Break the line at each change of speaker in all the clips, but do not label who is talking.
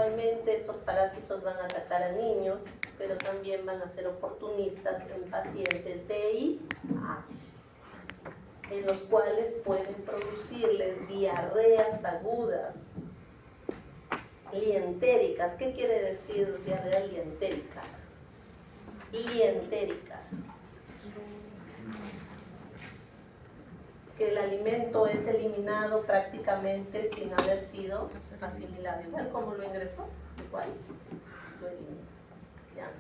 Principalmente estos parásitos van a atacar a niños, pero también van a ser oportunistas en pacientes de VIH, en los cuales pueden producirles diarreas agudas, lientéricas. ¿Qué quiere decir diarreas lientéricas? Lientéricas. Que el alimento es eliminado prácticamente sin haber sido asimilado. Igual como lo ingresó, igual lo eliminó. ¿Ya?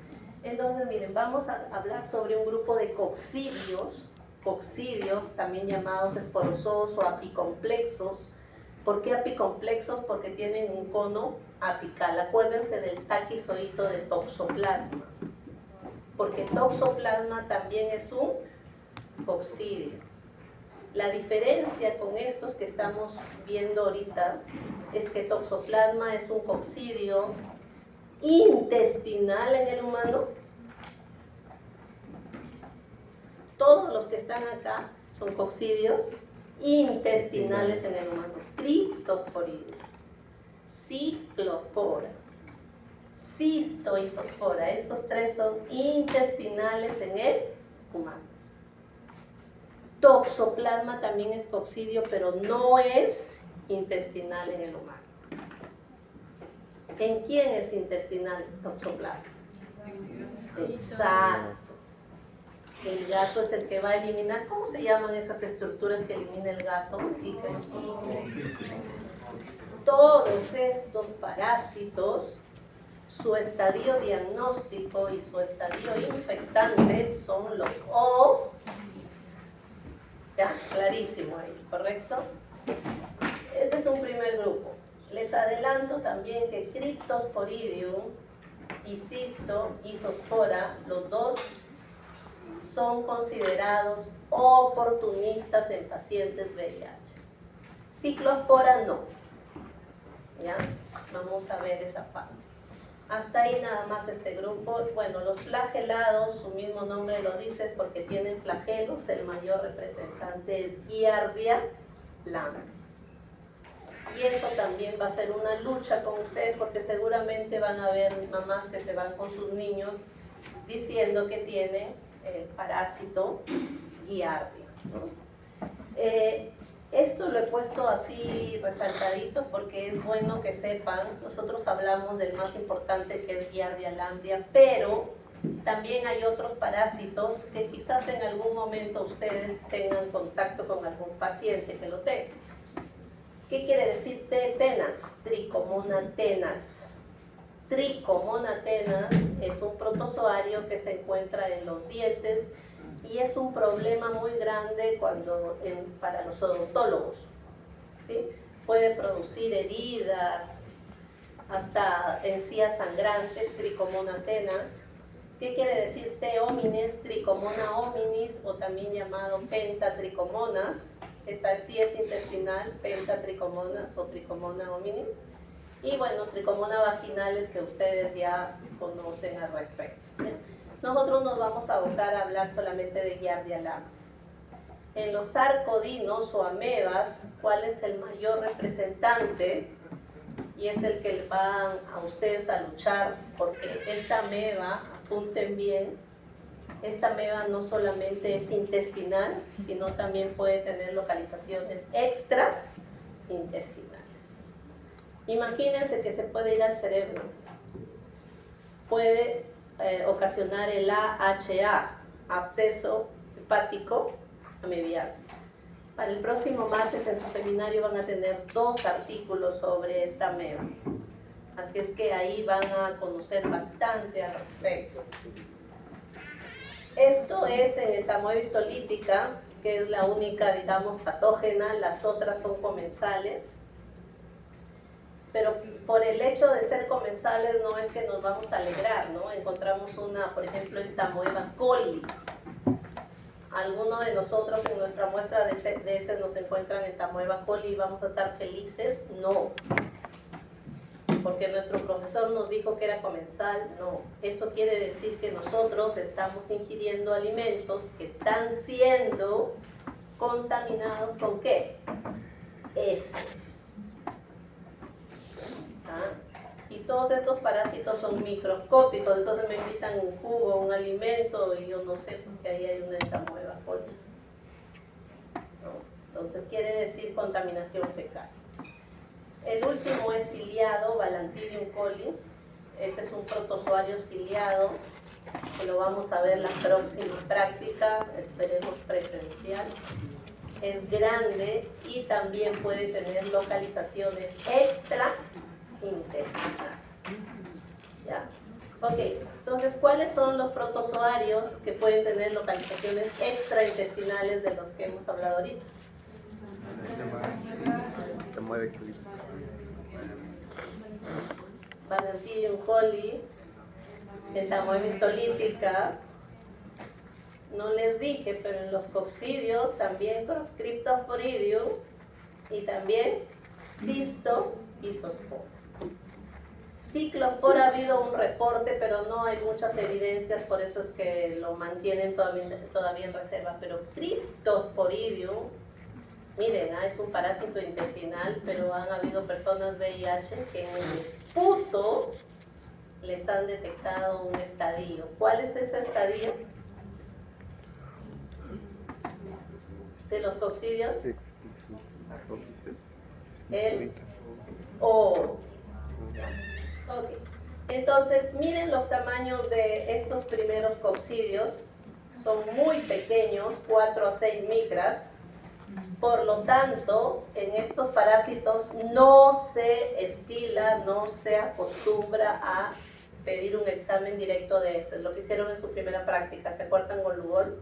Entonces, miren, vamos a hablar sobre un grupo de coccidios, también llamados esporozoos o apicomplexos. ¿Por qué apicomplexos? Porque tienen un cono apical. Acuérdense del taquizoito de toxoplasma, porque toxoplasma también es un coccidio. La diferencia con estos que estamos viendo ahorita es que toxoplasma es un coccidio intestinal en el humano. Todos los que están acá son coccidios intestinales en el humano. Criptosporidia, ciclospora, cistoisospora. Estos tres son intestinales en el humano. Toxoplasma también es coccidio, pero no es intestinal en el humano. ¿En quién es intestinal toxoplasma? Exacto. El gato es el que va a eliminar. ¿Cómo se llaman esas estructuras que elimina el gato? Todos estos parásitos, su estadio diagnóstico y su estadio infectante son los O. Ya, clarísimo ahí, ¿correcto? Este es un primer grupo. Les adelanto también que Cryptosporidium y Cistoisospora, los dos son considerados oportunistas en pacientes VIH. Ciclospora no. ¿Ya? Vamos a ver esa parte. Hasta ahí nada más este grupo. Bueno, los flagelados, su mismo nombre lo dice porque tienen flagelos. El mayor representante es Giardia lambda. Y eso también va a ser una lucha con ustedes porque seguramente van a ver mamás que se van con sus niños diciendo que tienen el parásito Giardia, ¿no? Esto lo he puesto así resaltadito porque es bueno que sepan. Nosotros hablamos del más importante que es Giardia lambda, pero también hay otros parásitos que quizás en algún momento ustedes tengan contacto con algún paciente que lo tenga. ¿Qué quiere decir tenax? Tricomona tenax. Tricomona tenax es un protozoario que se encuentra en los dientes y es un problema muy grande para los odontólogos, ¿sí? Puede producir heridas, hasta encías sangrantes, Tricomona tenax. ¿Qué quiere decir T. homines? Tricomona hominis, o también llamado pentatricomonas. Esta sí es intestinal, pentatricomonas o Tricomona hominis. Y bueno, Tricomona vaginales que ustedes ya conocen al respecto. Nosotros nos vamos a abocar a hablar solamente de Giardia lambda. En los sarcodinos o amebas, ¿cuál es el mayor representante? Y es el que van a ustedes a luchar, porque esta ameba, apunten bien, esta ameba no solamente es intestinal, sino también puede tener localizaciones extraintestinales. Imagínense que se puede ir al cerebro, puede ocasionar el AHA, absceso hepático amebiano. Para el próximo martes en su seminario van a tener 2 artículos sobre esta ameba. Así es que ahí van a conocer bastante al respecto. Esto es en entamoeba histolítica, que es la única, digamos, patógena. Las otras son comensales. Pero por el hecho de ser comensales no es que nos vamos a alegrar, ¿no? Encontramos una, por ejemplo, entamoeba coli. Algunos de nosotros en nuestra muestra de ese nos encuentran entamoeba coli y vamos a estar felices. No. Porque nuestro profesor nos dijo que era comensal. No. Eso quiere decir que nosotros estamos ingiriendo alimentos que están siendo contaminados ¿con qué? Heces. Y todos estos parásitos son microscópicos, entonces me invitan un jugo, un alimento, y yo no sé porque ahí hay una entamoeba coli. ¿No? Entonces quiere decir contaminación fecal. El último es ciliado, Balantidium coli. Este es un protozoario ciliado, que lo vamos a ver en la próxima práctica, esperemos presencial. Es grande y también puede tener localizaciones extraintestinales. ¿Ya? Ok, entonces, ¿cuáles son los protozoarios que pueden tener localizaciones extraintestinales de los que hemos hablado ahorita? Balantidium coli, entamoeba histolítica. No les dije, pero en los coccidios también Cryptosporidium y también Cisto y Zoospora. Ciclospora ha habido un reporte, pero no hay muchas evidencias, por eso es que lo mantienen todavía en reserva. Pero Cryptosporidium, miren, es un parásito intestinal, pero han habido personas VIH que en el esputo les han detectado un estadio. ¿Cuál es ese estadio? De los coccidios, el oquis. Okay. Entonces, miren los tamaños de estos primeros coccidios, son muy pequeños, 4 a 6 micras, por lo tanto, en estos parásitos no se estila, no se acostumbra a pedir un examen directo de ese, lo que hicieron en su primera práctica. ¿Se acuerdan con Lugol?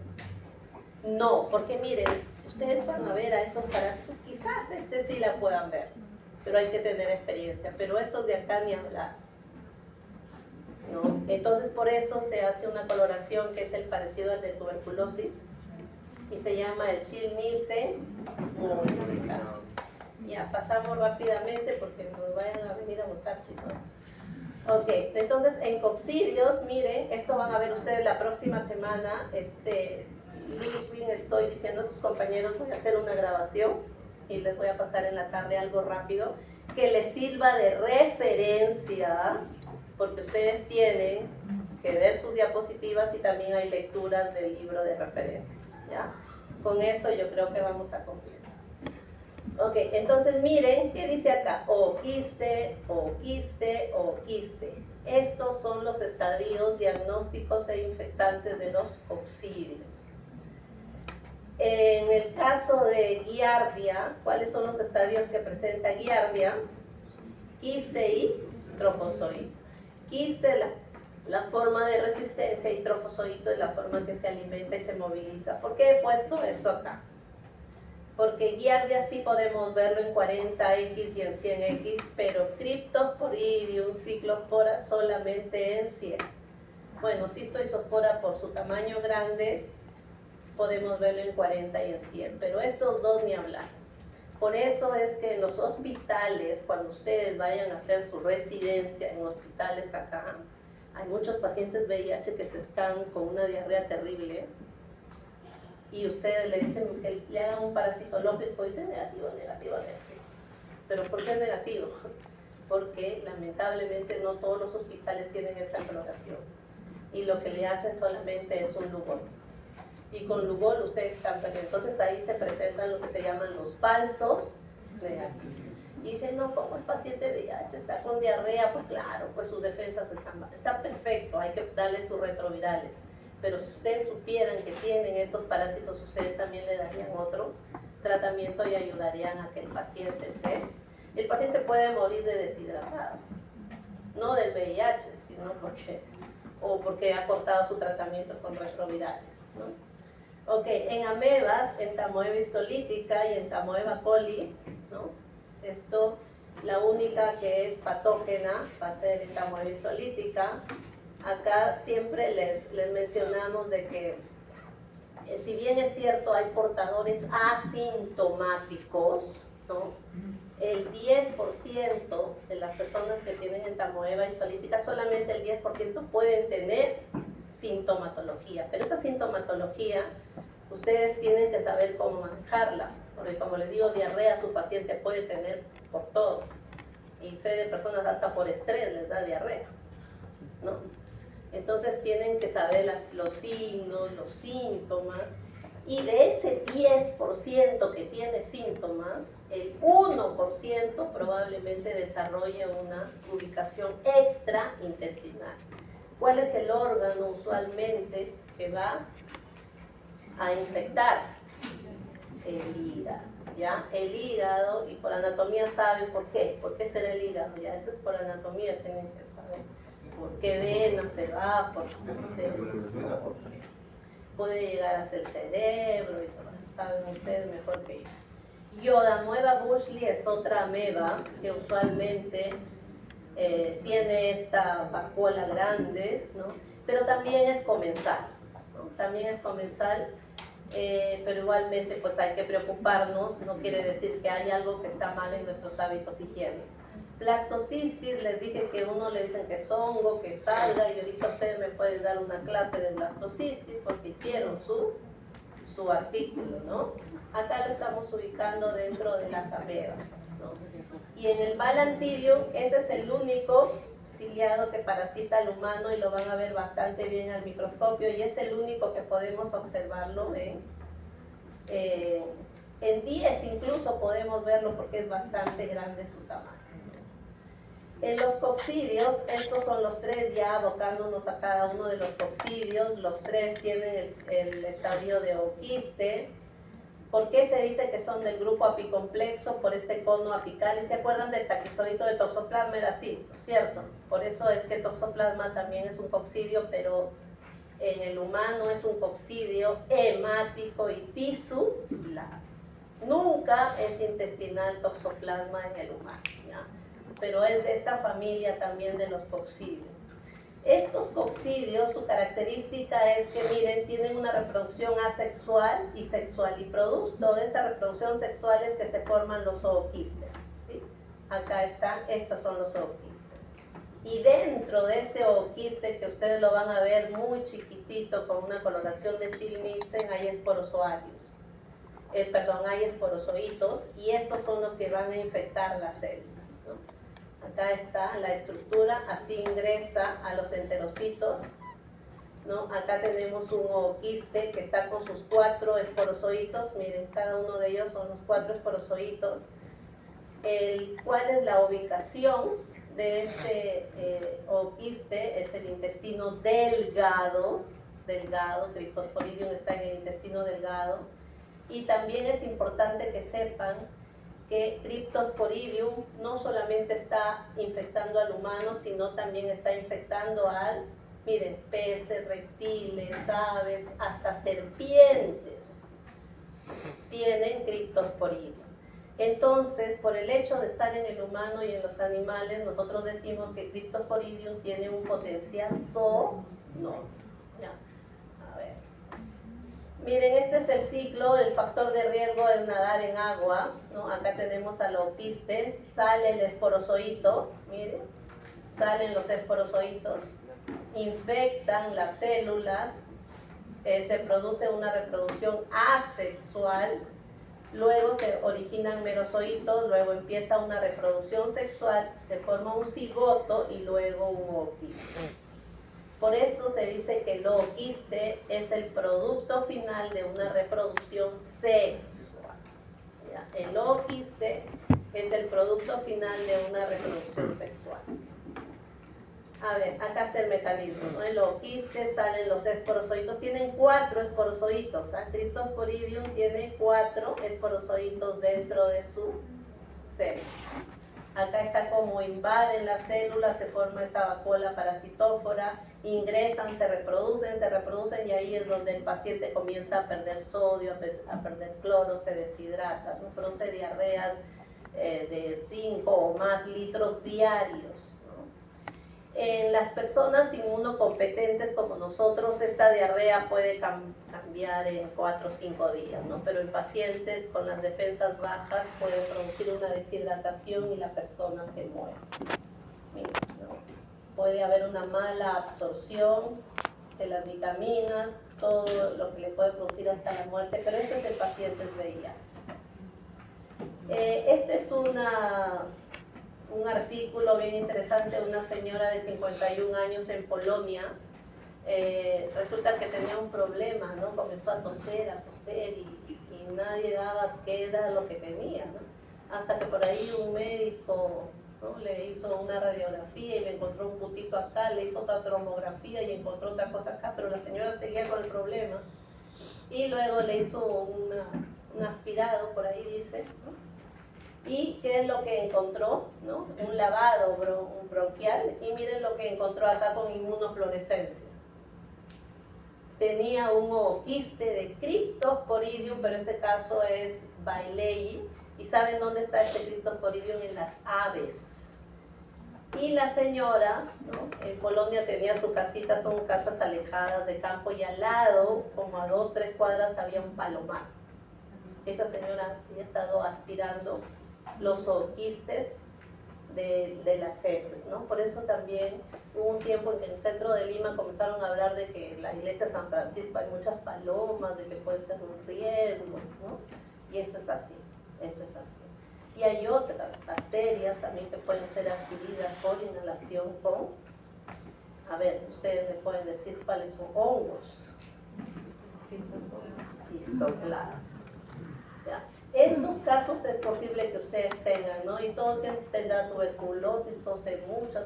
No, porque miren, ustedes van a ver a estos parásitos, quizás este sí la puedan ver, pero hay que tener experiencia, pero estos de acá ni hablar, ¿no? Entonces por eso se hace una coloración que es el parecido al de tuberculosis y se llama el Schill-Nielsen modificado. Ya pasamos rápidamente porque nos vayan a venir a votar, chicos. Ok, entonces en coccidios, miren, esto van a ver ustedes la próxima semana. Estoy diciendo a sus compañeros, voy a hacer una grabación y les voy a pasar en la tarde algo rápido que les sirva de referencia, porque ustedes tienen que ver sus diapositivas y también hay lecturas del libro de referencia, ¿ya? Con eso yo creo que vamos a completar. Ok, entonces miren qué dice acá: oquiste, oquiste, oquiste. Estos son los estadios diagnósticos e infectantes de los coccidios. En el caso de Giardia, ¿cuáles son los estadios que presenta Giardia? Quiste y trofozoito. Quiste, la forma de resistencia, y trofozoito es la forma que se alimenta y se moviliza. ¿Por qué he puesto esto acá? Porque Giardia sí podemos verlo en 40X y en 100X, pero Cryptosporidium, Ciclospora solamente en 100. Bueno, Cisto y Zoospora por su tamaño grande podemos verlo en 40 y en 100, pero estos dos ni hablar. Por eso es que en los hospitales, cuando ustedes vayan a hacer su residencia en hospitales acá, hay muchos pacientes VIH que se están con una diarrea terrible y ustedes le dicen que le hagan un parasitológico y dicen negativo, negativo, negativo. ¿Pero por qué es negativo? Porque lamentablemente no todos los hospitales tienen esta coloración y lo que le hacen solamente es un Lugol. Y con Lugol ustedes están perdiendo. Entonces ahí se presentan lo que se llaman los falsos negativos. Y dicen, no, como el paciente VIH está con diarrea, pues claro, pues sus defensas están perfecto, hay que darle sus retrovirales. Pero si ustedes supieran que tienen estos parásitos, ustedes también le darían otro tratamiento y ayudarían a que el paciente puede morir de deshidratado. No del VIH, sino porque ha cortado su tratamiento con retrovirales, ¿no? Ok, en amebas, entamoeba histolítica y entamoeba coli, ¿no? Esto, la única que es patógena va a ser entamoeba histolítica. Acá siempre les mencionamos de que, si bien es cierto, hay portadores asintomáticos, ¿no? El 10% de las personas que tienen entamoeba histolítica, solamente el 10% pueden tener sintomatología, pero esa sintomatología ustedes tienen que saber cómo manejarla, porque como les digo, diarrea su paciente puede tener por todo, y sé de personas hasta por estrés les da diarrea, ¿no? Entonces tienen que saber los signos, los síntomas, y de ese 10% que tiene síntomas, el 1% probablemente desarrolle una ubicación extraintestinal. ¿Cuál es el órgano usualmente que va a infectar? El hígado, ¿ya? El hígado, y por anatomía saben por qué. ¿Por qué será el hígado? Ya, eso es por anatomía, tienen que saber. ¿Por qué vena se va? ¿Por qué? Puede llegar hasta el cerebro y todo eso, saben ustedes mejor que yo. Yodamueva bushley es otra ameba que usualmente tiene esta vacuola grande, ¿no? Pero también es comensal, ¿no? También es comensal, pero igualmente pues hay que preocuparnos, no quiere decir que hay algo que está mal en nuestros hábitos higiénicos. Blastocistis, les dije que uno le dicen que es hongo, que salga, y ahorita ustedes me pueden dar una clase de blastocistis porque hicieron su artículo, ¿no? Acá lo estamos ubicando dentro de las amebas, ¿no? Y en el Balantidium, ese es el único ciliado que parasita al humano y lo van a ver bastante bien al microscopio, y es el único que podemos observarlo en 10 incluso podemos verlo porque es bastante grande su tamaño. En los coccidios, estos son los tres, ya abocándonos a cada uno de los coccidios, los tres tienen el estadio de oquiste. ¿Por qué se dice que son del grupo apicomplejo? Por este cono apical. ¿Y se acuerdan del taquizoidito de toxoplasma? Era así, ¿no es cierto? Por eso es que el toxoplasma también es un coccidio, pero en el humano es un coccidio hemático y tisular. Nunca es intestinal toxoplasma en el humano, ¿ya? Pero es de esta familia también de los coccidios. Estos coccidios, su característica es que, miren, tienen una reproducción asexual y sexual, y producto de esta reproducción sexual es que se forman los ooquistes, ¿sí? Acá están, estos son los ooquistes. Y dentro de este ooquiste, que ustedes lo van a ver muy chiquitito con una coloración de Schillnitsen, hay esporozoarios. Hay esporozoitos, y estos son los que van a infectar las células, ¿no? Acá está la estructura, así ingresa a los enterocitos, ¿no? Acá tenemos un ooquiste que está con sus 4 esporozoitos, miren, cada uno de ellos son los 4 esporozoitos. ¿Cuál es la ubicación de este ooquiste? Es el intestino delgado, Cryptosporidium está en el intestino delgado. Y también es importante que sepan que Cryptosporidium no solamente está infectando al humano, sino también está infectando miren, peces, reptiles, aves, hasta serpientes tienen Cryptosporidium. Entonces, por el hecho de estar en el humano y en los animales, nosotros decimos que Cryptosporidium tiene un potencial zoonótico. Miren, este es el ciclo, el factor de riesgo es nadar en agua, ¿no? Acá tenemos al ooquiste, sale el esporozoito, miren, salen los esporozoitos, infectan las células, se produce una reproducción asexual, luego se originan merozoitos, luego empieza una reproducción sexual, se forma un cigoto y luego un ooquiste. Por eso se dice que el ooquiste es el producto final de una reproducción sexual. ¿Ya? El ooquiste es el producto final de una reproducción sexual. A ver, acá está el mecanismo, ¿no? El ooquiste, salen los esporozoitos, tienen 4 esporozoitos, ¿eh? Cryptosporidium tiene 4 esporozoitos dentro de su célula. Acá está como invaden las células, se forma esta vacuola parasitófora, ingresan, se reproducen, y ahí es donde el paciente comienza a perder sodio, a perder cloro, se deshidrata, ¿no? Produce diarreas de 5 o más litros diarios, ¿no? En las personas inmunocompetentes como nosotros, esta diarrea puede cambiar en 4 o 5 días, ¿no? Pero en pacientes con las defensas bajas puede producir una deshidratación y la persona se muere. Mira, ¿no? Puede haber una mala absorción de las vitaminas, todo lo que le puede producir hasta la muerte, pero esto es en pacientes VIH. Esta es una un artículo bien interesante de una señora de 51 años en Polonia. Resulta que tenía un problema, ¿no? Comenzó a toser y nadie daba qué era lo que tenía, ¿no? Hasta que por ahí un médico, ¿no?, le hizo una radiografía y le encontró un putito acá, le hizo otra tomografía y encontró otra cosa acá, pero la señora seguía con el problema. Y luego le hizo un aspirado, por ahí dice, ¿no? ¿Y qué es lo que encontró? ¿No? Un lavado bronquial, y miren lo que encontró acá con inmunofluorescencia. Tenía un ooquiste de Cryptosporidium, pero este caso es Bailey. ¿Y saben dónde está este Cryptosporidium? En las aves. Y la señora, ¿no?, en Polonia tenía su casita, son casas alejadas de campo, y al lado, como a 2-3 cuadras, había un palomar. Esa señora había estado aspirando los ooquistes de las heces, ¿no? Por eso también hubo un tiempo en que en el centro de Lima comenzaron a hablar de que en la iglesia de San Francisco hay muchas palomas, de que puede ser un riesgo, ¿no? Y eso es así, eso es así. Y hay otras bacterias también que pueden ser adquiridas por inhalación con, a ver, ustedes me pueden decir cuáles son hongos. Histoplasma. ¿Ya? Estos casos es posible que ustedes tengan, ¿no? Y todos tendrán tuberculosis, tose mucho,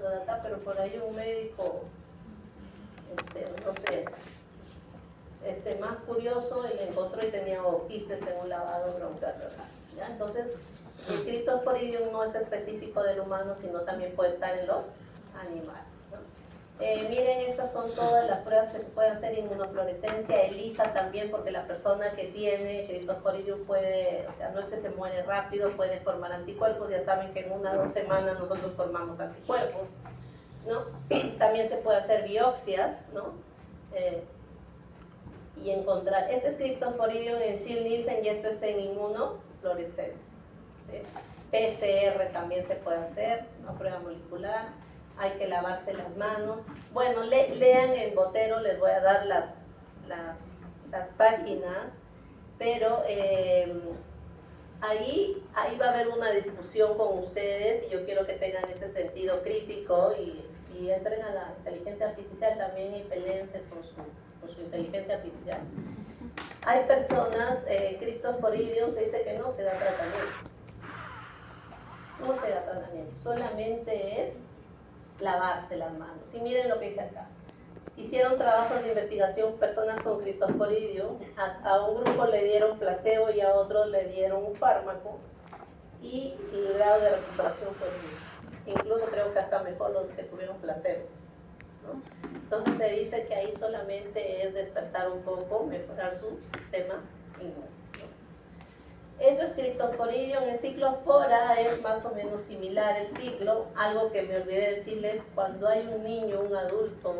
pero por ahí un médico, no sé, más curioso, y le encontró y tenía ooquistes en un lavado bronquial, ¿ya? Entonces, el Cryptosporidium no es específico del humano, sino también puede estar en los animales, ¿no? Miren, estas son todas las pruebas que se pueden hacer: inmunofluorescencia, ELISA también, porque la persona que tiene Cryptosporidium puede, o sea, no es que se muere rápido, puede formar anticuerpos. Ya saben que en 1 o 2 semanas nosotros formamos anticuerpos, ¿no? También se puede hacer biopsias, ¿no? Y encontrar, este es Cryptosporidium en Schill-Nielsen y esto es en inmunofluorescencia, ¿sí? PCR también se puede hacer, una prueba molecular. Hay que lavarse las manos. Bueno, lean en Botero, les voy a dar las páginas, pero ahí va a haber una discusión con ustedes, y yo quiero que tengan ese sentido crítico y entren a la inteligencia artificial también y peleense con su inteligencia artificial. Hay personas, Cryptosporidium, que dice que no se da tratamiento. No se da tratamiento, solamente es lavarse las manos. Y miren lo que dice acá. Hicieron trabajos de investigación personas con Cryptosporidium, a un grupo le dieron placebo y a otros le dieron un fármaco, y el grado de recuperación fue el mismo. Incluso creo que hasta mejor los que tuvieron placebo, ¿no? Entonces se dice que ahí solamente es despertar un poco, mejorar su sistema inmune. Esto es Cryptosporidium. En Ciclospora es más o menos similar el ciclo. Algo que me olvidé decirles: cuando hay un niño, un adulto,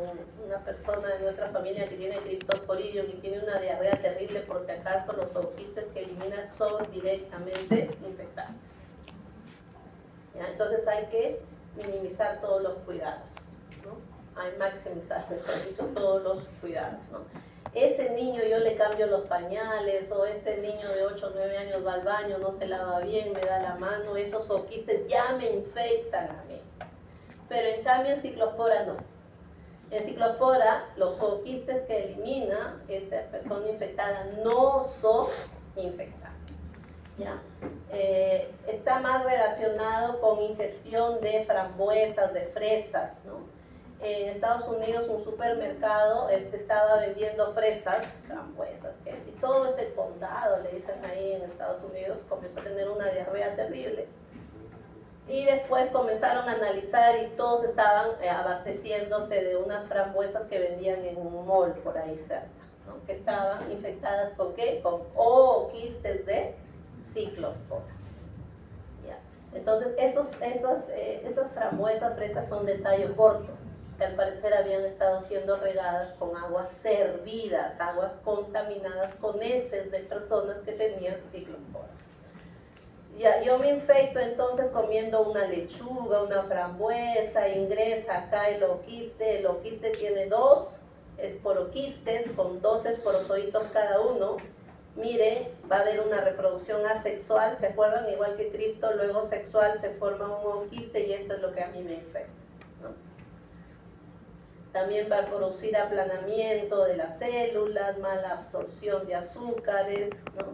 una persona de nuestra familia que tiene Cryptosporidium y tiene una diarrea terrible, por si acaso, los ooquistes que elimina son directamente infectantes, ¿ya? Entonces hay que minimizar todos los cuidados, ¿no? Hay que maximizar, mejor dicho, todos los cuidados, ¿no? Ese niño yo le cambio los pañales, o ese niño de 8 o 9 años va al baño, no se lava bien, me da la mano, esos ooquistes ya me infectan a mí. Pero en cambio en Ciclospora no. En Ciclospora los ooquistes que elimina esa persona infectada no son infectados, ¿ya? Está más relacionado con ingestión de frambuesas, de fresas, ¿no? En Estados Unidos un supermercado estaba vendiendo fresas, frambuesas, que si todo ese condado, le dicen ahí en Estados Unidos, comenzó a tener una diarrea terrible. Y después comenzaron a analizar y todos estaban abasteciéndose de unas frambuesas que vendían en un mall por ahí cerca, ¿no? Que estaban infectadas ¿con qué? Con ooquistes de Ciclospora. Entonces esas frambuesas, fresas son de tallo corto, que al parecer habían estado siendo regadas con aguas servidas, aguas contaminadas con heces de personas que tenían Ciclospora. Ya, yo me infecto entonces comiendo una lechuga, una frambuesa, ingresa acá el ooquiste tiene 2 esporoquistes con 2 esporozoitos cada uno, miren, va a haber una reproducción asexual, ¿se acuerdan? Igual que cripto, luego sexual se forma un ooquiste y esto es lo que a mí me infecta, ¿no? También va a producir aplanamiento de las células, mala absorción de azúcares, ¿no?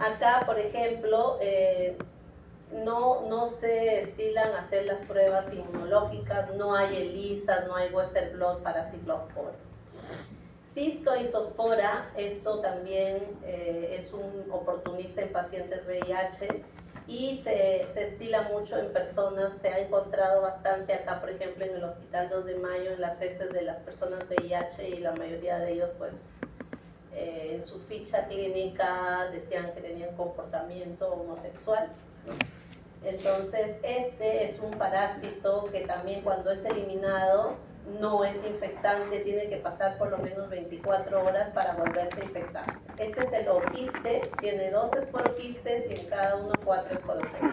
Acá, por ejemplo, no se estilan hacer las pruebas inmunológicas, no hay ELISA, no hay Western blot para ciclospora. Cistoisospora, esto también es un oportunista en pacientes VIH y se estila mucho en personas, se ha encontrado bastante acá, por ejemplo, en el Hospital 2 de Mayo, en las heces de las personas VIH, y la mayoría de ellos, pues, en su ficha clínica decían que tenían comportamiento homosexual, ¿no? Entonces, este es un parásito que también cuando es eliminado no es infectante, tiene que pasar por lo menos 24 horas para volverse a infectar. Este es el ooquiste, tiene 2 esporoquistes y en cada uno 4 esporocitos.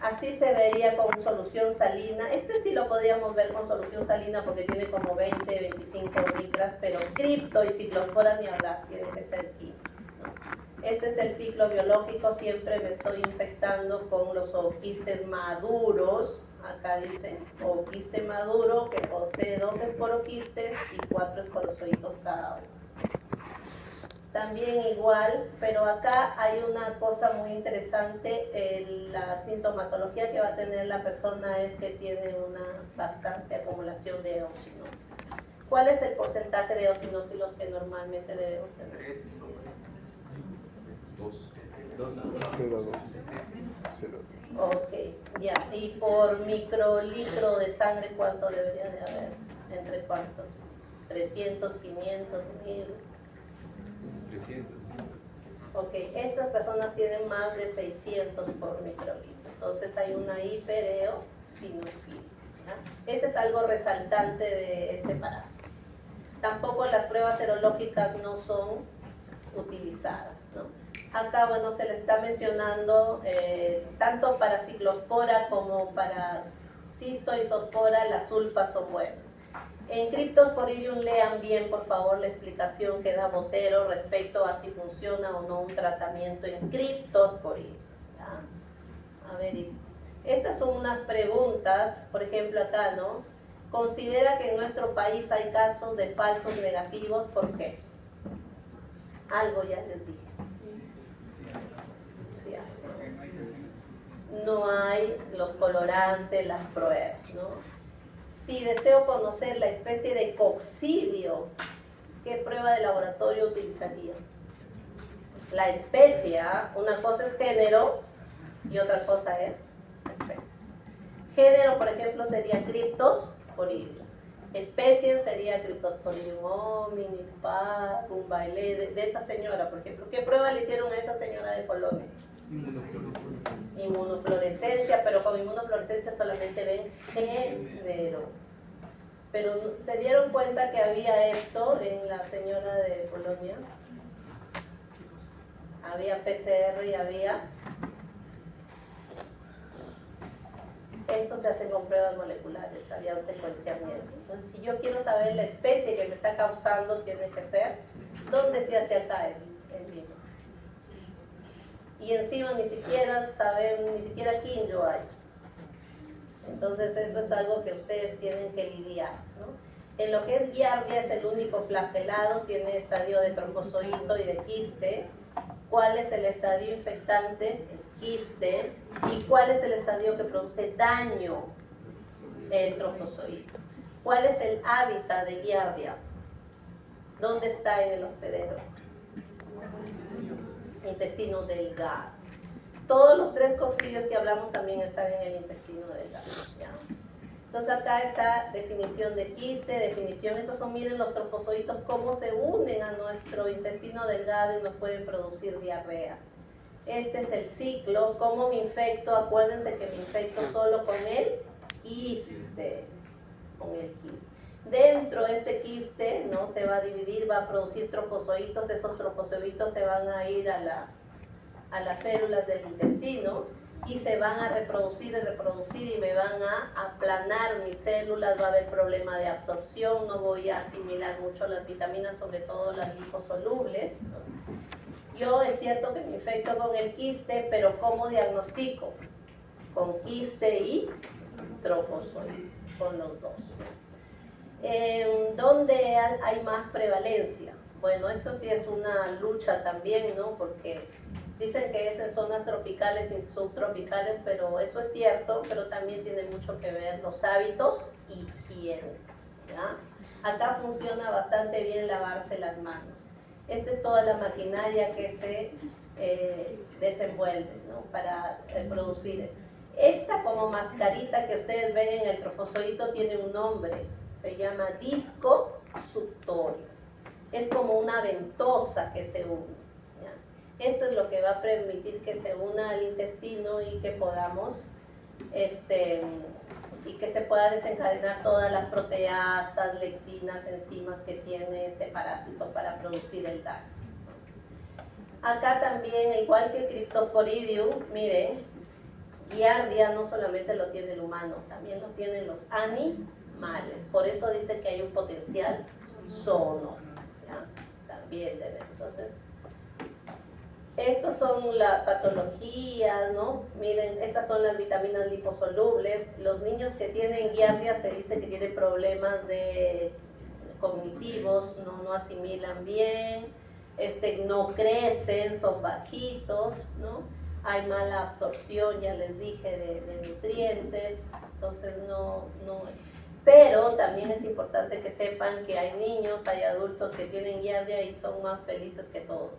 Así se vería con solución salina. Este sí lo podríamos ver con solución salina porque tiene como 20, 25 micras, pero cripto y ciclospora ni hablar, tiene que ser químico, ¿no? Este es el ciclo biológico, siempre me estoy infectando con los ooquistes maduros. Acá dice ooquiste maduro que posee 2 esporoquistes y 4 esporozoitos cada uno. También igual, pero acá hay una cosa muy interesante, la sintomatología que va a tener la persona es que tiene una bastante acumulación de eosinófilos. ¿Cuál es el porcentaje de eosinófilos que normalmente debemos tener?
2.
Ok, ya. ¿Y por microlitro de sangre cuánto debería de haber? ¿Entre cuánto? ¿300, 500, 1000?
300.
Ok, estas personas tienen más de 600 por microlitro, entonces hay una hipereosinofilia, ¿ya? Ese es algo resaltante de este parásito. Tampoco las pruebas serológicas no son utilizadas, ¿no? Acá, bueno, se les está mencionando tanto para ciclospora como para cistoisospora, las sulfas son buenas. En Cryptosporidium lean bien, por favor, la explicación que da Botero respecto a si funciona o no un tratamiento en Cryptosporidium, ¿ya? A ver, estas son unas preguntas, por ejemplo acá, ¿no? Considera que en nuestro país hay casos de falsos negativos, ¿por qué? Algo ya les dije. Sí, no hay los colorantes, las pruebas, ¿no? Si deseo conocer la especie de coccidio, ¿qué prueba de laboratorio utilizaría? La especie, una cosa es género y otra cosa es especie. Género, por ejemplo, sería Cryptosporidium. Especie sería Cryptosporidium hominis, un baile de esa señora, por ejemplo. ¿Qué prueba le hicieron a esa señora de Colombia? Inmunofluorescencia, pero con inmunofluorescencia solamente ven género. Pero se dieron cuenta que había esto en la señora de Polonia. Había PCR y había... Esto se hace con pruebas moleculares, había un secuenciamiento. Entonces, si yo quiero saber la especie que me está causando, tiene que ser, ¿dónde se hace acá eso? En vivo. Y encima ni siquiera saben, ni siquiera quinjo hay. Entonces eso es algo que ustedes tienen que lidiar, ¿no? En lo que es giardia es el único flagelado, tiene estadio de trofozoito y de quiste. ¿Cuál es el estadio infectante? El quiste. ¿Y cuál es el estadio que produce daño? El trofozoito. ¿Cuál es el hábitat de giardia? ¿Dónde está en el hospedero? Intestino delgado. Todos los 3 coccidios que hablamos también están en el intestino delgado, ¿ya? Entonces acá está definición de quiste, definición, estos son, miren los trofozoitos cómo se unen a nuestro intestino delgado y nos pueden producir diarrea. Este es el ciclo, cómo me infecto, acuérdense que me infecto solo con el quiste, Dentro de este quiste, ¿no? Se va a dividir, va a producir trofozoitos, esos trofozoitos se van a ir a las células del intestino y se van a reproducir y reproducir y me van a aplanar mis células, va a haber problema de absorción, no voy a asimilar mucho las vitaminas, sobre todo las liposolubles. Yo es cierto que me infecto con el quiste, pero ¿cómo diagnostico? Con quiste y trofozoide, con los dos. ¿Dónde hay más prevalencia? Bueno, esto sí es una lucha también, ¿no? Porque dicen que es en zonas tropicales y subtropicales, pero eso es cierto, pero también tiene mucho que ver los hábitos y higiene, ¿ya? Acá funciona bastante bien lavarse las manos. Esta es toda la maquinaria que se desenvuelve, ¿no? Para producir. Esta como mascarita que ustedes ven en el trofozoito tiene un nombre, se llama disco suctorio. Es como una ventosa que se une, ¿ya? Esto es lo que va a permitir que se una al intestino y que podamos, y que se pueda desencadenar todas las proteasas, lectinas, enzimas que tiene este parásito para producir el daño. Acá también, igual que Cryptosporidium, miren, Giardia no solamente lo tiene el humano, también lo tienen los animales. Por eso dice que hay un potencial zoono, ¿ya? También tenemos. Entonces, estas son las patologías, ¿no? Miren, estas son las vitaminas liposolubles. Los niños que tienen Giardia se dice que tienen problemas cognitivos, no asimilan bien, no crecen, son bajitos, ¿no? Hay mala absorción, ya les dije, de nutrientes, entonces no. Pero también es importante que sepan que hay niños, hay adultos que tienen Giardia y son más felices que todos.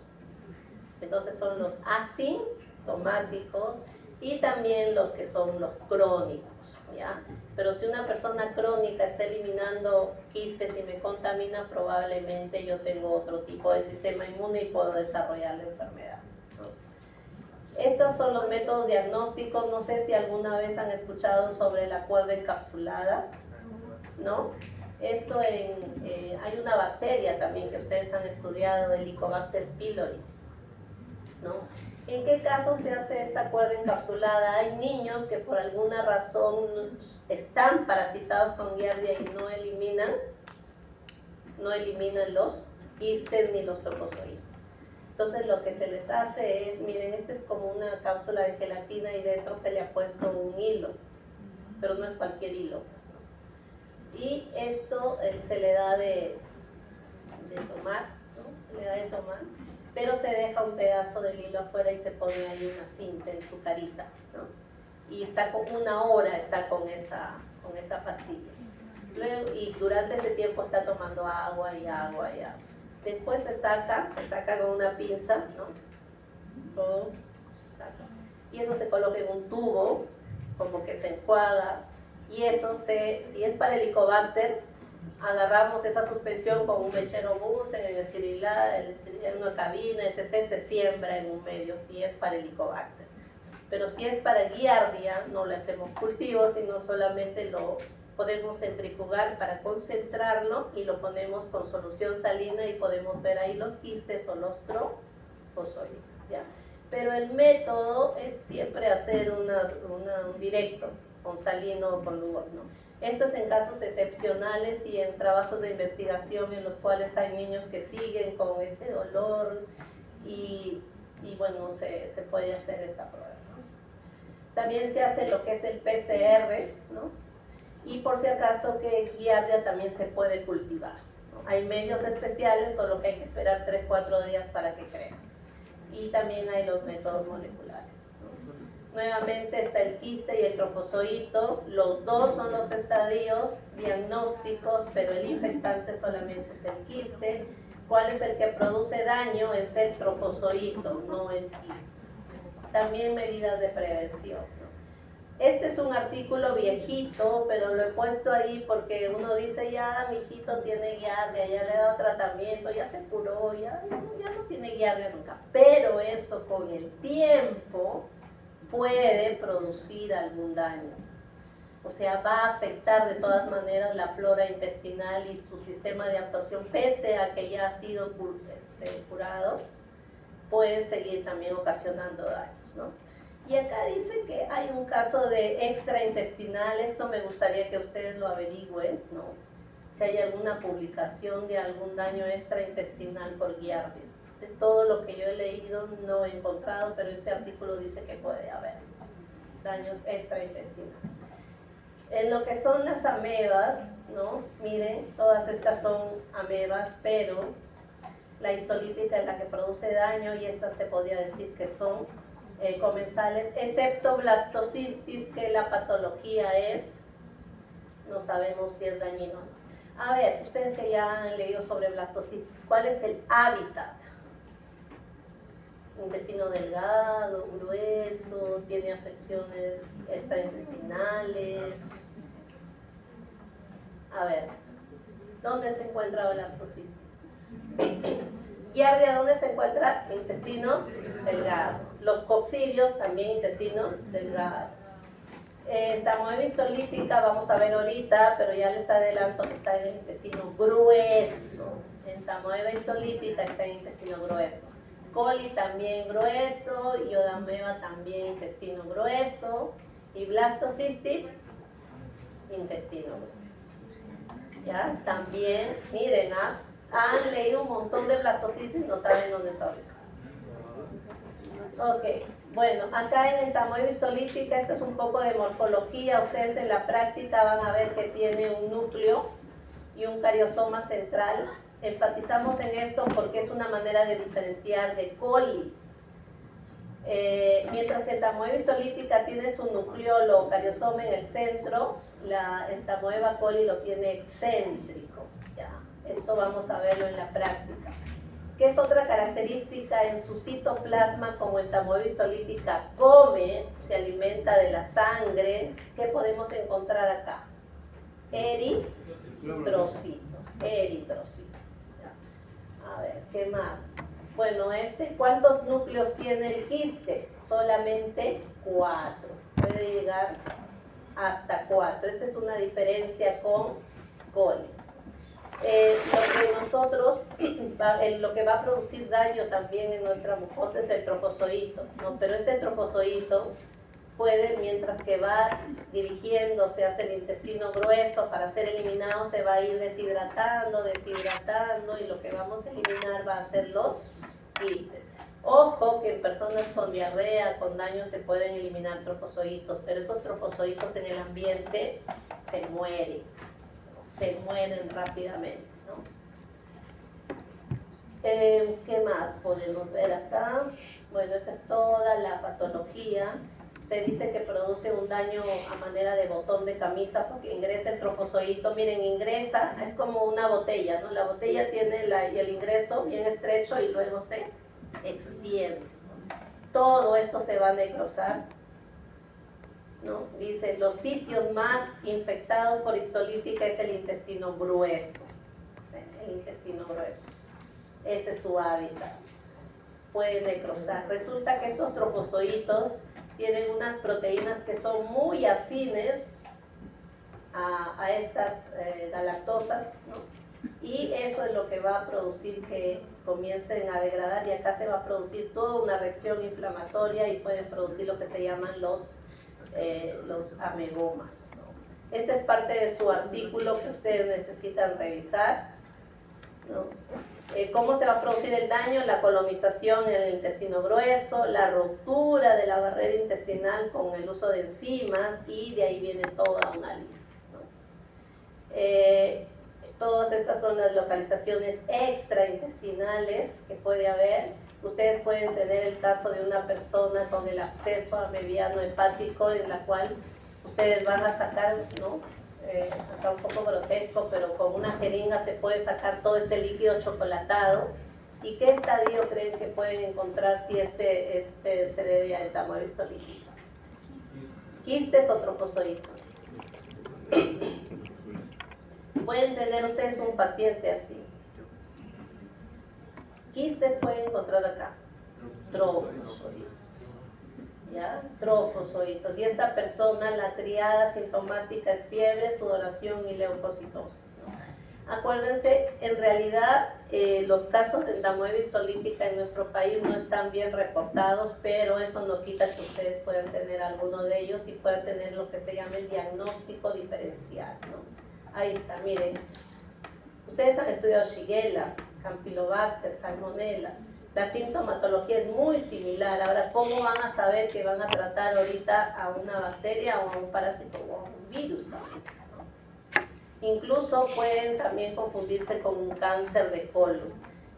Entonces son los asintomáticos y también los que son los crónicos, ¿ya? Pero si una persona crónica está eliminando quistes y me contamina, probablemente yo tengo otro tipo de sistema inmune y puedo desarrollar la enfermedad, ¿no? Estos son los métodos diagnósticos. No sé si alguna vez han escuchado sobre la cuerda encapsulada, ¿no? Esto hay una bacteria también que ustedes han estudiado, el Helicobacter pylori, ¿no? ¿En qué caso se hace esta cuerda encapsulada? Hay niños que por alguna razón están parasitados con Giardia y no eliminan los quistes ni los trofozoides. Entonces lo que se les hace es, miren, esta es como una cápsula de gelatina y dentro se le ha puesto un hilo, pero no es cualquier hilo. Y esto se le da de tomar, ¿no? Se le da de tomar, pero se deja un pedazo del hilo afuera y se pone ahí una cinta en su carita, ¿no? Y está con 1 hora, está con esa pastilla. Luego, y durante ese tiempo está tomando agua y agua y agua. Después se saca con una pinza, ¿no? Todo se saca. Y eso se coloca en un tubo, como que se enjuaga. Y eso si es para el Helicobacter, agarramos esa suspensión con un mechero Bunsen en una cabina, etc. Se siembra en un medio, si es para el Helicobacter. Pero si es para Giardia, no le hacemos cultivo, sino solamente lo podemos centrifugar para concentrarlo y lo ponemos con solución salina y podemos ver ahí los quistes o los trofozoides, ¿ya? Pero el método es siempre hacer un directo, con salino o con lúpulo, ¿no? Esto es en casos excepcionales y en trabajos de investigación en los cuales hay niños que siguen con ese dolor y bueno, se puede hacer esta prueba, ¿no? También se hace lo que es el PCR, ¿no? Y por si acaso que Giardia también se puede cultivar, ¿no? Hay medios especiales, solo que hay que esperar 3-4 días para que crezca. Y también hay los métodos moleculares, ¿no? Nuevamente está el quiste y el trofozoito. Los dos son los estadios diagnósticos, pero el infectante solamente es el quiste. ¿Cuál es el que produce daño? Es el trofozoito, no el quiste. También medidas de prevención, ¿no? Este es un artículo viejito, pero lo he puesto ahí porque uno dice, ya mi hijito tiene Giardia, ya le he dado tratamiento, ya se curó, ya no tiene Giardia nunca. Pero eso con el tiempo puede producir algún daño. O sea, va a afectar de todas maneras la flora intestinal y su sistema de absorción, pese a que ya ha sido curado, puede seguir también ocasionando daños, ¿no? Y acá dice que hay un caso de extraintestinal. Esto me gustaría que ustedes lo averigüen, ¿no? Si hay alguna publicación de algún daño extraintestinal por Giardia. De todo lo que yo he leído no he encontrado, pero este artículo dice que puede haber daños extraintestinales. En lo que son las amebas, ¿no? Miren, todas estas son amebas, pero la histolítica es la que produce daño y estas se podría decir que son comensales, excepto blastocisis, que la patología es, no sabemos si es dañino o no. A ver, ustedes que ya han leído sobre blastocisis, ¿cuál es el hábitat? Intestino delgado, grueso, tiene afecciones extraintestinales. A ver, ¿dónde se encuentra blastocisis? Giardia, ¿dónde se encuentra? Intestino delgado. Los coccidios, también intestino delgado. Tamoeba histolítica, vamos a ver ahorita, pero ya les adelanto que está en el intestino grueso. En tamoeba histolítica está en el intestino grueso. Coli también grueso, iodamoeba también intestino grueso. Y blastocystis, intestino grueso. ¿Ya? También, miren, han leído un montón de blastocystis, no saben dónde está ahorita. Ok, bueno, acá en el tamoeba histolítica, esto es un poco de morfología. Ustedes en la práctica van a ver que tiene un núcleo y un cariosoma central. Enfatizamos en esto porque es una manera de diferenciar de coli. Mientras que el tamoeba histolítica tiene su nucleolo o cariosoma en el centro, el tamoeba coli lo tiene excéntrico. ¿Ya? Esto vamos a verlo en la práctica. ¿Qué es otra característica? En su citoplasma, como el tamoeba histolítica come, se alimenta de la sangre. ¿Qué podemos encontrar acá? Eritrocitos. A ver, ¿qué más? Bueno, ¿cuántos núcleos tiene el quiste? Solamente 4. Puede llegar hasta 4. Esta es una diferencia con coli. Lo que va a producir daño también en nuestra mucosa es el trofozoito, ¿no? Pero este trofozoito puede, mientras que va dirigiéndose hacia el intestino grueso para ser eliminado, se va a ir deshidratando, y lo que vamos a eliminar va a ser los quistes. Ojo que en personas con diarrea, con daño, se pueden eliminar trofozoitos, pero esos trofozoitos en el ambiente se mueren rápidamente, ¿no? ¿Qué más podemos ver acá? Bueno, esta es toda la patología. Se dice que produce un daño a manera de botón de camisa porque ingresa el trofozoito. Miren, ingresa, es como una botella, ¿no? La botella tiene el ingreso bien estrecho y luego se extiende. Todo esto se va a necrosar, ¿no? Dice, los sitios más infectados por histolítica es el intestino grueso. Ese es su hábitat. Puede necrosar. Resulta que estos trofozoitos tienen unas proteínas que son muy afines a estas galactosas, ¿no? Y eso es lo que va a producir que comiencen a degradar, y acá se va a producir toda una reacción inflamatoria y pueden producir lo que se llaman los amebomas, ¿no? Esta es parte de su artículo que ustedes necesitan revisar, ¿no? ¿Cómo se va a producir el daño? La colonización en el intestino grueso, la ruptura de la barrera intestinal con el uso de enzimas, y de ahí viene toda una lisis, ¿no? Todas estas son las localizaciones extraintestinales que puede haber. Ustedes pueden tener el caso de una persona con el absceso amebiano hepático, en la cual ustedes van a sacar, ¿no? Acá un poco grotesco, pero con una jeringa se puede sacar todo ese líquido chocolatado. ¿Y qué estadio creen que pueden encontrar si este se debe al tamoeba histolítica? ¿Quistes o trofozoitos? Pueden tener ustedes un paciente así. Quistes pueden encontrar acá. Trofozoitos. ¿Ya? Trofozoitos. Y esta persona, la triada sintomática es fiebre, sudoración y leucocitosis, ¿no? Acuérdense, en realidad los casos de entamoeba histolítica en nuestro país no están bien reportados, pero eso no quita que ustedes puedan tener alguno de ellos y puedan tener lo que se llama el diagnóstico diferencial, ¿no? Ahí está, miren. Ustedes han estudiado Shigella, Campylobacter, Salmonella. La sintomatología es muy similar. Ahora, ¿cómo van a saber que van a tratar ahorita a una bacteria o a un parásito o a un virus también, ¿no? Incluso pueden también confundirse con un cáncer de colon.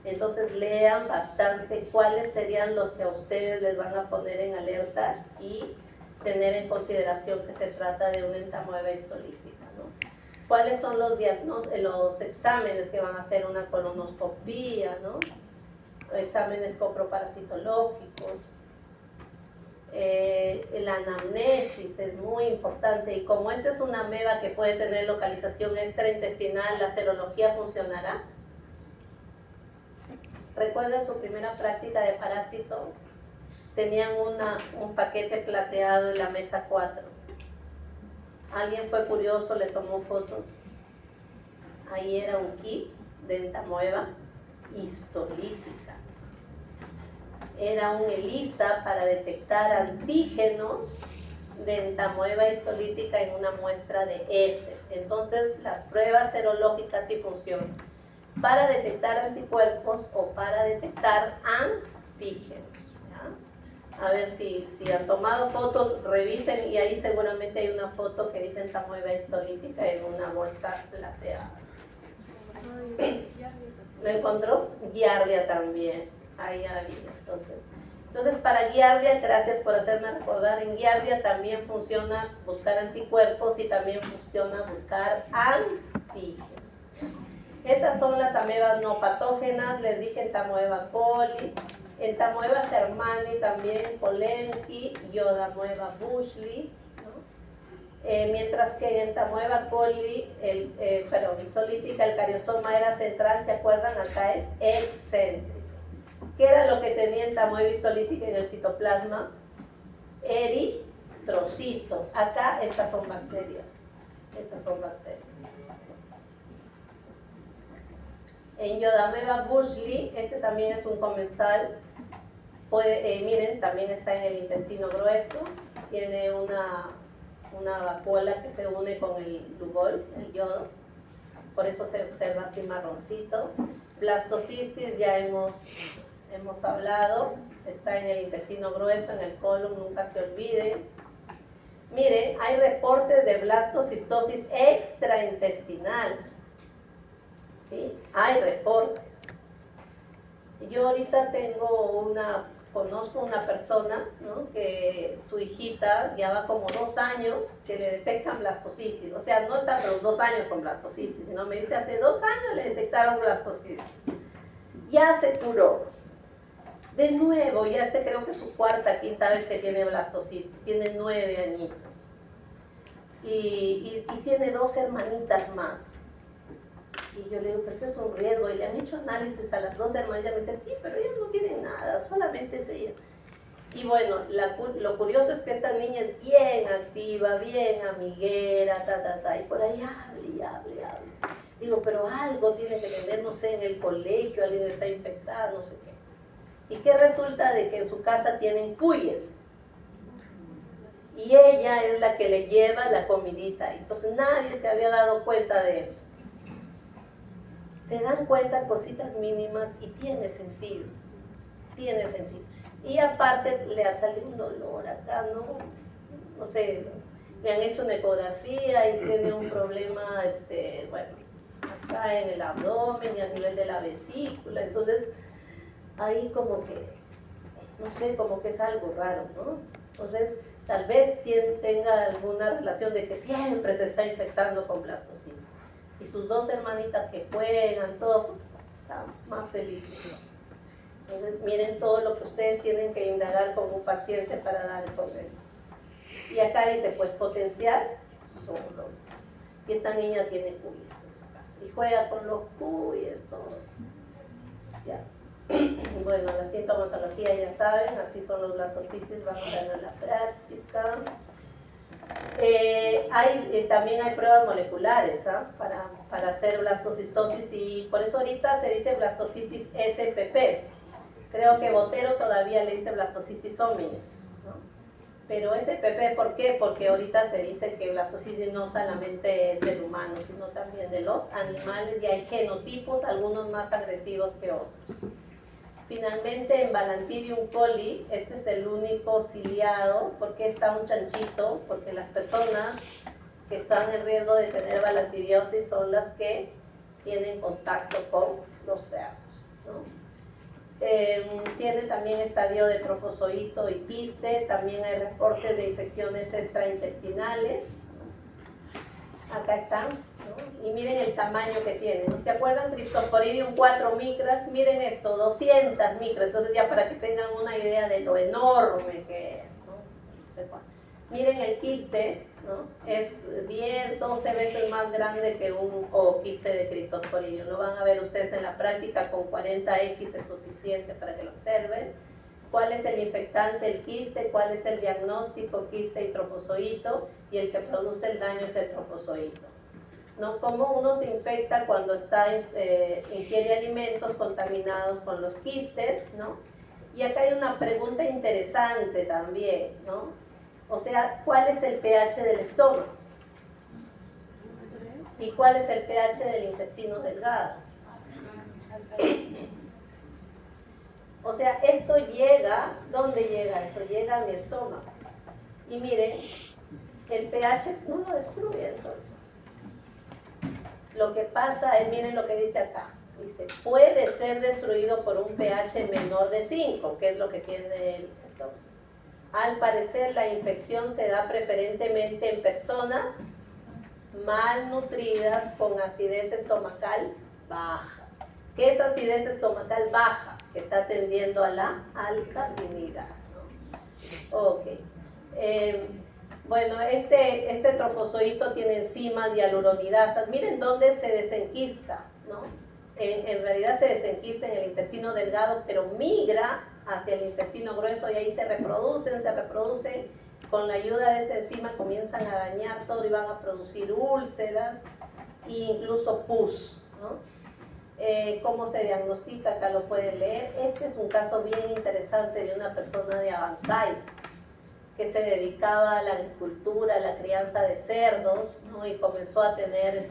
Entonces, lean bastante cuáles serían los que a ustedes les van a poner en alerta y tener en consideración que se trata de una entamoeba histolítica, ¿no? ¿Cuáles son los exámenes que van a hacer? Una colonoscopía, ¿no? Exámenes coproparasitológicos, la anamnesis es muy importante, y como esta es una ameba que puede tener localización extraintestinal, la serología funcionará. ¿Recuerdan su primera práctica de parásito? Tenían un paquete plateado en la mesa 4. Alguien fue curioso, le tomó fotos. Ahí era un kit de entamoeba histolítica. Era un ELISA para detectar antígenos de entamoeba histolítica en una muestra de heces. Entonces, las pruebas serológicas sí funcionan para detectar anticuerpos o para detectar antígenos, ¿ya? A ver si han tomado fotos, revisen, y ahí seguramente hay una foto que dice entamoeba histolítica en una bolsa plateada. ¿Lo encontró? Giardia también. Ahí había. Entonces, para Giardia, gracias por hacerme recordar, en Giardia también funciona buscar anticuerpos y también funciona buscar antígenos. Estas son las amebas no patógenas, les dije entamoeba coli, entamoeba germani también, Polenki, iodamoeba bushli, ¿no? Mientras que en entamoeba coli, histolítica, el cariosoma era central, ¿se acuerdan? Acá es excéntrico. ¿Qué era lo que tenía entamoeba histolítica en el citoplasma? Eritrocitos. Acá estas son bacterias. Estas son bacterias. En iodamoeba bushli, este también es un comensal. Miren, también está en el intestino grueso. Tiene una vacuola que se une con el lugol, el yodo. Por eso se observa así marroncito. Blastocystis ya hemos hablado, está en el intestino grueso, en el colon, nunca se olviden. Miren, hay reportes de blastocistosis extraintestinal, ¿sí? Hay reportes. Yo ahorita conozco una persona, ¿no? Que su hijita ya va como 2 años que le detectan blastocisis, o sea, no está los 2 años con blastocisis, sino me dice, hace 2 años le detectaron blastocisis. Ya se curó. De nuevo, ya creo que es su 4ª, 5ª vez que tiene blastocisis, tiene 9 añitos. Y tiene 2 hermanitas más. Y yo le digo, pero ese es un riesgo. Y le han hecho análisis a las 2 hermanitas. Me dice, sí, pero ellas no tienen nada, solamente es ella. Y bueno, lo curioso es que esta niña es bien activa, bien amiguera, y por ahí hable. Digo, pero algo tiene que tener, no sé, en el colegio, alguien está infectado, no sé qué. ¿Y qué resulta? De que en su casa tienen cuyes. Y ella es la que le lleva la comidita. Entonces nadie se había dado cuenta de eso. Se dan cuenta cositas mínimas y tiene sentido. Tiene sentido. Y aparte le ha salido un dolor acá, no sé, le han hecho una ecografía y tiene un problema, bueno, acá en el abdomen y a nivel de la vesícula. Entonces, ahí como que, no sé, como que es algo raro, ¿no? Entonces, tal vez tenga alguna relación de que siempre se está infectando con blastocisis. Y sus 2 hermanitas que juegan, todo, están más felices, ¿no? Entonces, miren todo lo que ustedes tienen que indagar con un paciente para dar con él. Y acá dice, pues, potencial sordo. Y esta niña tiene cuyes en su casa. Y juega con los cuyes, todo. Ya. Bueno, la sintomatología ya saben, así son los blastocisis, vamos a ver la práctica. También hay pruebas moleculares para hacer blastocistosis y por eso ahorita se dice blastocitis SPP. Creo que Botero todavía le dice blastocitis hominis, ¿no? Pero SPP, ¿por qué? Porque ahorita se dice que blastocitis no solamente es el humano, sino también de los animales y hay genotipos, algunos más agresivos que otros. Finalmente, en Balantidium coli, este es el único ciliado. ¿Por qué está un chanchito? Porque las personas que están en riesgo de tener balantidiosis son las que tienen contacto con los cerdos, ¿no? Tiene también estadio de trofozoito y quiste. También hay reportes de infecciones extraintestinales. Acá están, ¿no? Y miren el tamaño que tiene, ¿no? ¿Se acuerdan? Cryptosporidium 4 micras, miren esto, 200 micras, entonces ya para que tengan una idea de lo enorme que es, ¿no? Miren el quiste, ¿no? Es 10, 12 veces más grande que un quiste de Cryptosporidium. Lo van a ver ustedes en la práctica, con 40X es suficiente para que lo observen. ¿Cuál es el infectante? El quiste. ¿Cuál es el diagnóstico? Quiste y trofozoito. Y el que produce el daño es el trofozoito, ¿no? ¿Cómo uno se infecta cuando ingiere alimentos contaminados con los quistes, ¿no? Y acá hay una pregunta interesante también, ¿no? O sea, ¿cuál es el pH del estómago? ¿Y cuál es el pH del intestino delgado? O sea, esto llega, ¿dónde llega esto? Llega a mi estómago. Y miren, el pH no lo destruye entonces. Lo que pasa es, miren lo que dice acá. Dice, puede ser destruido por un pH menor de 5, que es lo que tiene el estómago. Al parecer, la infección se da preferentemente en personas malnutridas con acidez estomacal baja. ¿Qué es acidez estomacal baja? Que está tendiendo a la alcalinidad, ¿no? Ok. Bueno, este trofozoito tiene enzimas hialuronidasas. Miren dónde se desenquista, ¿no? En realidad se desenquista en el intestino delgado, pero migra hacia el intestino grueso y ahí se reproducen. Con la ayuda de esta enzima comienzan a dañar todo y van a producir úlceras e incluso pus, ¿no? ¿Cómo se diagnostica? Acá lo pueden leer. Este es un caso bien interesante de una persona de Abancay que se dedicaba a la agricultura, a la crianza de cerdos, ¿no? Y comenzó a tener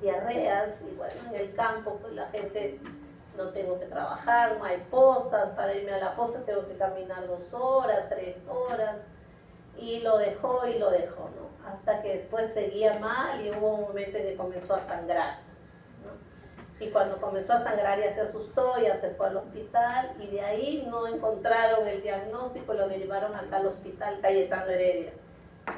diarreas y bueno, en el campo pues la gente, no tengo que trabajar, no hay postas, para irme a la posta tengo que caminar 2 horas, 3 horas, y lo dejó, ¿no? Hasta que después seguía mal y hubo un momento en que comenzó a sangrar, ¿no? Y cuando comenzó a sangrar ya se asustó, ya se fue al hospital y de ahí no encontraron el diagnóstico, lo derivaron acá al hospital Cayetano Heredia.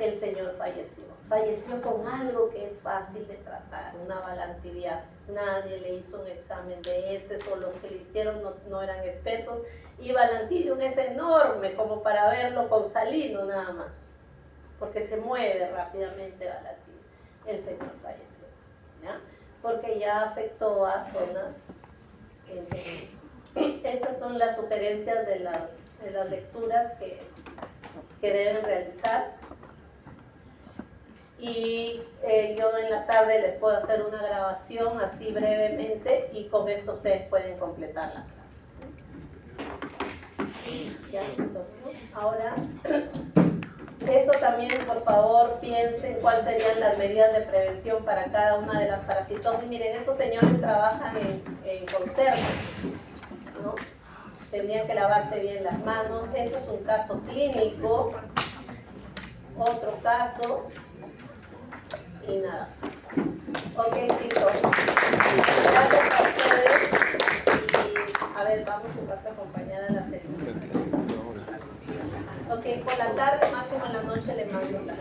El señor falleció con algo que es fácil de tratar, una balantidiasis. Nadie le hizo un examen de heces o los que le hicieron no eran expertos, y Balantidium es enorme como para verlo con salino nada más, porque se mueve rápidamente Balantidium. El señor falleció, ¿ya? Porque ya afectó a zonas. Estas son las sugerencias de las lecturas que deben realizar. Y yo en la tarde les puedo hacer una grabación así brevemente y con esto ustedes pueden completar la clase, ¿sí? ¿Ya? Ahora, esto también, por favor, piensen cuáles serían las medidas de prevención para cada una de las parasitosis. Miren, estos señores trabajan en conservas, ¿no? Tendrían que lavarse bien las manos. Esto es un caso clínico. Otro caso. Y nada. Ok, chicos. Gracias a ustedes. Y a ver, vamos un rato a acompañar a la ceremonia. Ok, por la tarde, máximo en la noche le mando la